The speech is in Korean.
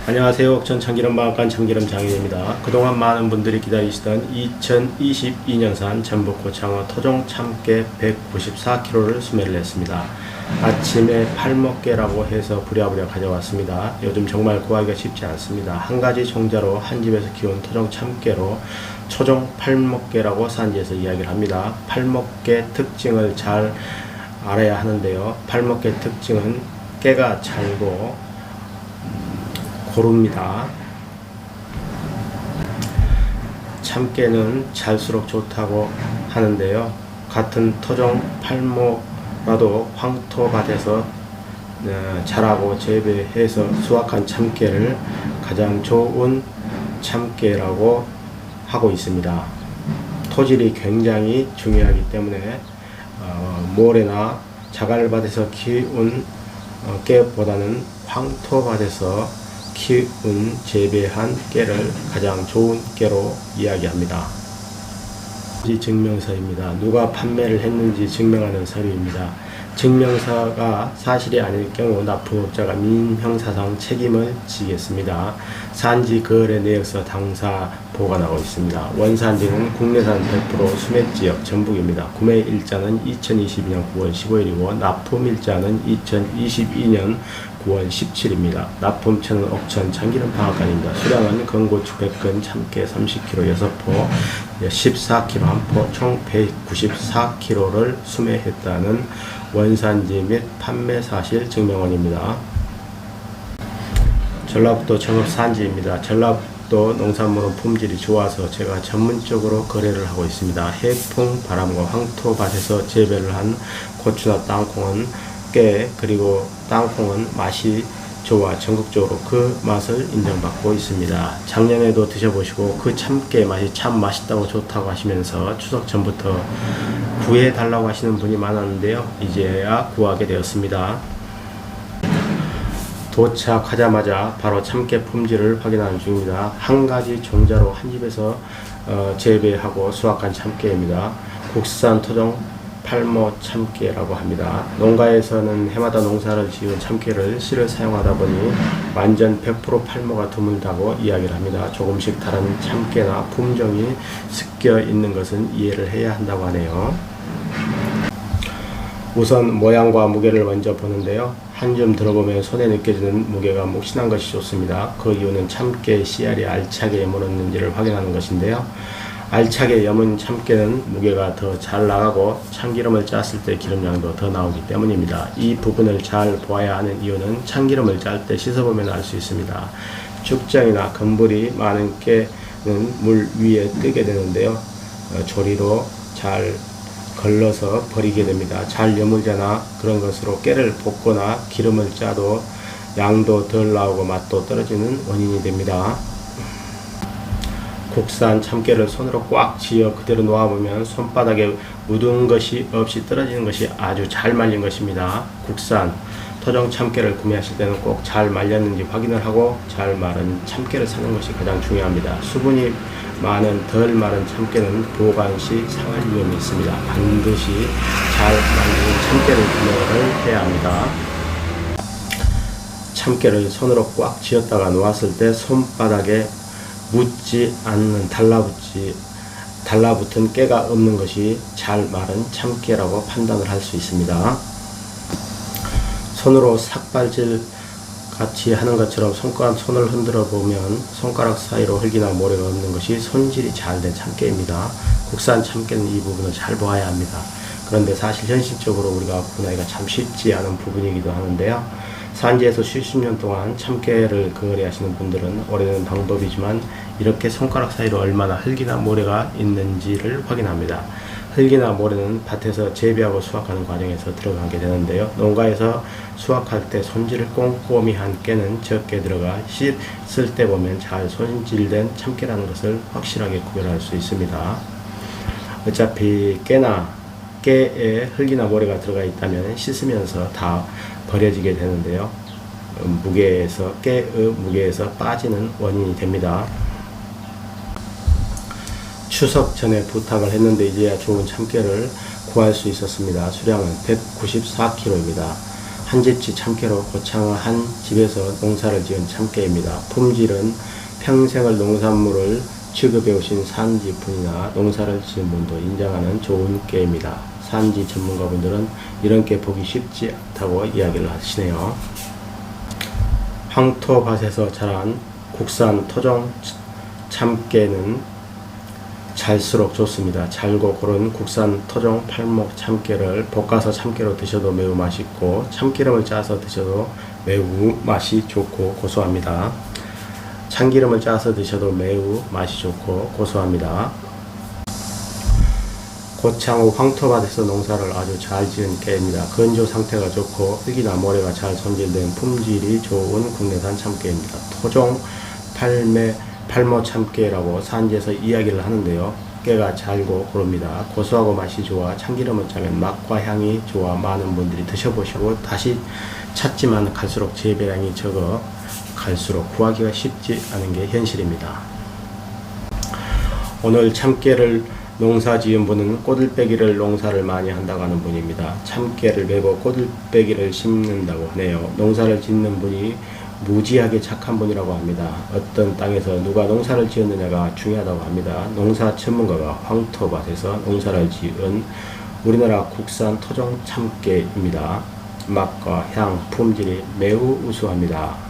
안녕하세요. 옥천 참기름방앗간 참기름 장인입니다. 그동안 많은 분들이 기다리시던 2022년산 전북 고창어 토종 참깨 194kg를 수매를 했습니다. 아침에 팔목깨라고 해서 부랴부랴 가져왔습니다. 요즘 정말 구하기가 쉽지 않습니다. 한 가지 종자로 한 집에서 키운 토종 참깨로 초종 팔목깨라고 산지에서 이야기를 합니다. 팔목깨 특징을 잘 알아야 하는데요. 팔목깨 특징은 깨가 잘고 고릅니다. 참깨는 잘수록 좋다고 하는데요. 같은 토종 팔목라도 황토밭에서 자라고 재배해서 수확한 참깨를 가장 좋은 참깨라고 하고 있습니다. 토질이 굉장히 중요하기 때문에 모래나 자갈밭에서 키운 깨보다는 황토밭에서 키운 재배한 깨를 가장 좋은 깨로 이야기합니다. 증명서입니다. 누가 판매를 했는지 증명하는 서류입니다. 증명서가 사실이 아닐 경우 납품업자가 민형사상 책임을 지겠습니다. 산지 거래 내역서 당사 보관하고 있습니다. 원산지는 국내산 100% 수매지역 전북입니다. 구매 일자는 2022년 9월 15일이고 납품 일자는 2022년 9월 17일입니다. 납품처는 옥천 참기름방앗간입니다. 수량은 건고추 100근, 참깨 30kg 6포, 14kg 한 포, 총 194kg를 수매했다는 원산지 및 판매 사실 증명원입니다. 전라북도 청업산지입니다. 전라북도 농산물은 품질이 좋아서 제가 전문적으로 거래를 하고 있습니다. 해풍, 바람과 황토밭에서 재배를 한 고추나 땅콩은 깨 그리고 땅콩은 맛이 좋아 전국적으로 그 맛을 인정받고 있습니다. 작년에도 드셔보시고 그 참깨 맛이 참 맛있다고 좋다고 하시면서 추석 전부터 구해달라고 하시는 분이 많았는데요. 이제야 구하게 되었습니다. 도착하자마자 바로 참깨 품질을 확인하는 중입니다. 한 가지 종자로 한 집에서 재배하고 수확한 참깨입니다. 국산 토종 팔모 참깨라고 합니다. 농가에서는 해마다 농사를 지은 참깨를 씨를 사용하다 보니 완전 100% 팔모가 드물다고 이야기를 합니다. 조금씩 다른 참깨나 품종이 섞여 있는 것은 이해를 해야 한다고 하네요. 우선 모양과 무게를 먼저 보는데요. 한 점 들어보면 손에 느껴지는 무게가 묵신한 것이 좋습니다. 그 이유는 참깨 씨알이 알차게 여물었는지를 확인하는 것인데요. 알차게 여문 참깨는 무게가 더 잘 나가고 참기름을 짰을 때 기름량도 더 나오기 때문입니다. 이 부분을 잘 보아야 하는 이유는 참기름을 짤 때 씻어보면 알 수 있습니다. 죽장이나 검불이 많은 깨는 물 위에 뜨게 되는데요. 조리로 잘 걸러서 버리게 됩니다. 잘 여물거나 그런 것으로 깨를 볶거나 기름을 짜도 양도 덜 나오고 맛도 떨어지는 원인이 됩니다. 국산 참깨를 손으로 꽉 쥐어 그대로 놓아보면 손바닥에 묻은 것이 없이 떨어지는 것이 아주 잘 말린 것입니다. 국산 토종 참깨를 구매하실 때는 꼭 잘 말렸는지 확인을 하고 잘 마른 참깨를 사는 것이 가장 중요합니다. 수분이 많은 덜 마른 참깨는 보관 시 상할 위험이 있습니다. 반드시 잘 말린 참깨를 구매를 해야 합니다. 참깨를 손으로 꽉 쥐었다가 놓았을 때 손바닥에 묻지 않는 달라붙은 깨가 없는 것이 잘 마른 참깨라고 판단을 할 수 있습니다. 손으로 삭발질 같이 하는 것처럼 손을 흔들어 보면 손가락 사이로 흙이나 모래가 없는 것이 손질이 잘 된 참깨입니다. 국산 참깨는 이 부분을 잘 보아야 합니다. 그런데 사실 현실적으로 우리가 구하기가 참 쉽지 않은 부분이기도 하는데요. 산지에서 수십 년 동안 참깨를 거래하시는 분들은 오래된 방법이지만 이렇게 손가락 사이로 얼마나 흙이나 모래가 있는지를 확인합니다. 흙이나 모래는 밭에서 재배하고 수확하는 과정에서 들어가게 되는데요. 농가에서 수확할 때 손질을 꼼꼼히 한 깨는 적게 들어가 씻을 때 보면 잘 손질된 참깨라는 것을 확실하게 구별할 수 있습니다. 어차피 깨에 흙이나 모래가 들어가 있다면 씻으면서 다 버려지게 되는데요. 깨의 무게에서 빠지는 원인이 됩니다. 추석 전에 부탁을 했는데 이제야 좋은 참깨를 구할 수 있었습니다. 수량은 194kg입니다. 한집지 참깨로 고창의 한 집에서 농사를 지은 참깨입니다. 품질은 평생을 농산물을 취급해 오신 산지분이나 농사를 지은 분도 인정하는 좋은 깨입니다. 산지 전문가분들은 이런 깨 보기 쉽지 않다고 이야기를 하시네요. 황토밭에서 자란 국산 토종 참깨는 잘수록 좋습니다. 잘고 고른 국산 토종 팔목 참깨를 볶아서 참깨로 드셔도 매우 맛있고 참기름을 짜서 드셔도 매우 맛이 좋고 고소합니다. 참기름을 짜서 드셔도 매우 맛이 좋고 고소합니다. 고창 후 황토밭에서 농사를 아주 잘 지은 깨입니다. 건조 상태가 좋고 흙이나 모래가 잘 손질된 품질이 좋은 국내산 참깨입니다. 토종 팔모 참깨라고 산지에서 이야기를 하는데요. 깨가 잘고 고릅니다. 고소하고 맛이 좋아 참기름을 짜면 맛과 향이 좋아 많은 분들이 드셔보시고 다시 찾지만 갈수록 재배량이 적어 갈수록 구하기가 쉽지 않은 게 현실입니다. 오늘 참깨를 농사 지은 분은 꼬들빼기를 농사를 많이 한다고 하는 분입니다. 참깨를 베고 꼬들빼기를 심는다고 하네요. 농사를 짓는 분이 무지하게 착한 분이라고 합니다. 어떤 땅에서 누가 농사를 지었느냐가 중요하다고 합니다. 농사 전문가가 황토밭에서 농사를 지은 우리나라 국산 토종 참깨입니다. 맛과 향, 품질이 매우 우수합니다.